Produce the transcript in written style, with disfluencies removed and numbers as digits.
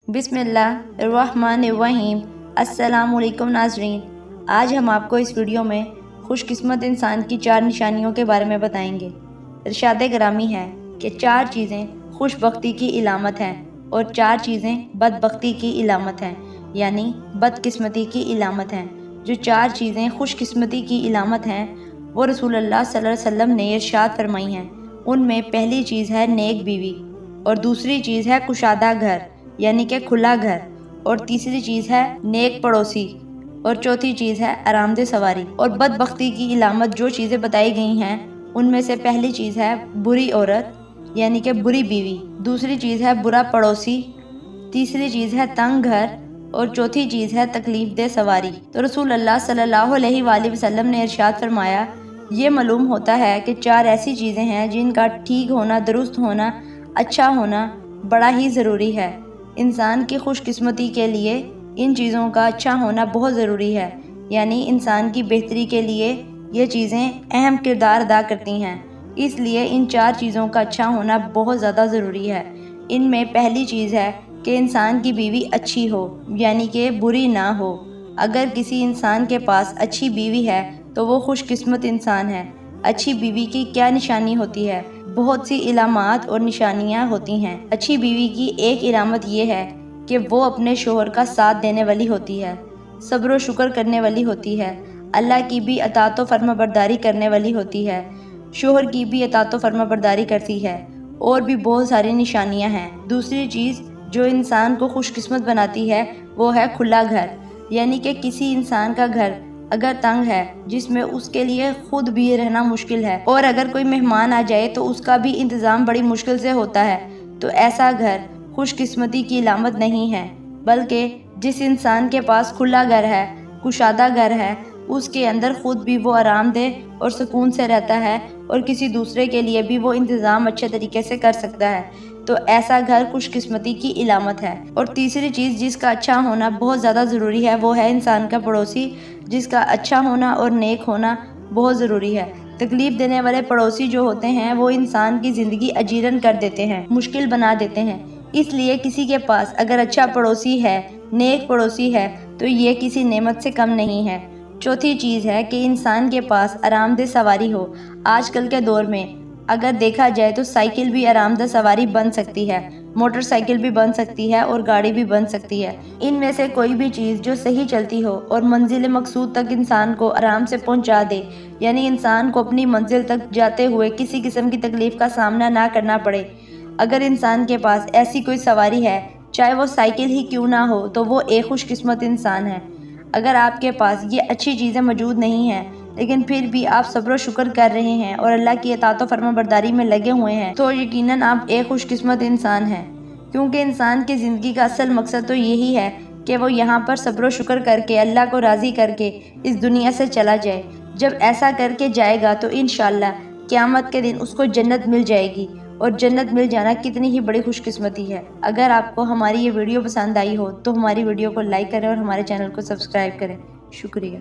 بسم اللہ الرحمن الرحیم۔ السلام علیکم ناظرین، آج ہم آپ کو اس ویڈیو میں خوش قسمت انسان کی 4 نشانیوں کے بارے میں بتائیں گے۔ ارشاد گرامی ہے کہ 4 چیزیں خوش بختی کی علامت ہیں اور 4 چیزیں بدبختی کی علامت ہیں، یعنی بدقسمتی کی علامت ہیں۔ جو 4 چیزیں خوش قسمتی کی علامت ہیں وہ رسول اللہ صلی اللہ علیہ وسلم نے ارشاد فرمائی ہیں۔ ان میں پہلی چیز ہے نیک بیوی، اور دوسری چیز ہے کشادہ گھر یعنی کہ کھلا گھر، اور تیسری چیز ہے نیک پڑوسی، اور چوتھی چیز ہے آرام دہ سواری۔ اور بدبختی کی علامت جو چیزیں بتائی گئی ہیں ان میں سے پہلی چیز ہے بری عورت یعنی کہ بری بیوی، دوسری چیز ہے برا پڑوسی، تیسری چیز ہے تنگ گھر، اور چوتھی چیز ہے تکلیف دہ سواری۔ تو رسول اللہ صلی اللہ علیہ وآلہ وسلم نے ارشاد فرمایا، یہ معلوم ہوتا ہے کہ 4 ایسی چیزیں ہیں جن کا ٹھیک ہونا، درست ہونا، اچھا ہونا بڑا ہی ضروری ہے۔ انسان کی خوش قسمتی کے لیے ان چیزوں کا اچھا ہونا بہت ضروری ہے، یعنی انسان کی بہتری کے لیے یہ چیزیں اہم کردار ادا کرتی ہیں، اس لیے ان 4 چیزوں کا اچھا ہونا بہت زیادہ ضروری ہے۔ ان میں پہلی چیز ہے کہ انسان کی بیوی اچھی ہو، یعنی کہ بری نہ ہو۔ اگر کسی انسان کے پاس اچھی بیوی ہے تو وہ خوش قسمت انسان ہے۔ اچھی بیوی کی کیا نشانی ہوتی ہے؟ بہت سی علامات اور نشانیاں ہوتی ہیں۔ اچھی بیوی کی ایک علامت یہ ہے کہ وہ اپنے شوہر کا ساتھ دینے والی ہوتی ہے، صبر و شکر کرنے والی ہوتی ہے، اللہ کی بھی اطاعت و فرما برداری کرنے والی ہوتی ہے، شوہر کی بھی اطاعت و فرما برداری کرتی ہے، اور بھی بہت ساری نشانیاں ہیں۔ دوسری چیز جو انسان کو خوش قسمت بناتی ہے وہ ہے کھلا گھر، یعنی کہ کسی انسان کا گھر اگر تنگ ہے، جس میں اس کے لیے خود بھی رہنا مشکل ہے، اور اگر کوئی مہمان آ جائے تو اس کا بھی انتظام بڑی مشکل سے ہوتا ہے، تو ایسا گھر خوش قسمتی کی علامت نہیں ہے، بلکہ جس انسان کے پاس کھلا گھر ہے، کشادہ گھر ہے، اس کے اندر خود بھی وہ آرام دہ اور سکون سے رہتا ہے، اور کسی دوسرے کے لیے بھی وہ انتظام اچھے طریقے سے کر سکتا ہے، تو ایسا گھر خوش قسمتی کی علامت ہے۔ اور تیسری چیز جس کا اچھا ہونا بہت زیادہ ضروری ہے وہ ہے انسان کا پڑوسی، جس کا اچھا ہونا اور نیک ہونا بہت ضروری ہے۔ تکلیف دینے والے پڑوسی جو ہوتے ہیں وہ انسان کی زندگی اجیرن کر دیتے ہیں، مشکل بنا دیتے ہیں، اس لیے کسی کے پاس اگر اچھا پڑوسی ہے، نیک پڑوسی ہے، تو یہ کسی نعمت سے کم نہیں ہے۔ چوتھی چیز ہے کہ انسان کے پاس آرام دہ سواری ہو۔ آج کل کے دور میں اگر دیکھا جائے تو سائیکل بھی آرام دہ سواری بن سکتی ہے، موٹر سائیکل بھی بن سکتی ہے، اور گاڑی بھی بن سکتی ہے۔ ان میں سے کوئی بھی چیز جو صحیح چلتی ہو اور منزل مقصود تک انسان کو آرام سے پہنچا دے، یعنی انسان کو اپنی منزل تک جاتے ہوئے کسی قسم کی تکلیف کا سامنا نہ کرنا پڑے، اگر انسان کے پاس ایسی کوئی سواری ہے، چاہے وہ سائیکل ہی کیوں نہ ہو، تو وہ ایک خوش قسمت انسان ہے۔ اگر آپ کے پاس یہ اچھی چیزیں موجود نہیں ہیں لیکن پھر بھی آپ صبر و شکر کر رہے ہیں اور اللہ کی اطاعت و فرما برداری میں لگے ہوئے ہیں، تو یقیناً آپ ایک خوش قسمت انسان ہیں، کیونکہ انسان کی زندگی کا اصل مقصد تو یہی ہے کہ وہ یہاں پر صبر و شکر کر کے اللہ کو راضی کر کے اس دنیا سے چلا جائے۔ جب ایسا کر کے جائے گا تو انشاءاللہ قیامت کے دن اس کو جنت مل جائے گی، اور جنت مل جانا کتنی ہی بڑی خوش قسمتی ہے۔ اگر آپ کو ہماری یہ ویڈیو پسند آئی ہو تو ہماری ویڈیو کو لائک کریں اور ہمارے چینل کو سبسکرائب کریں۔ شکریہ۔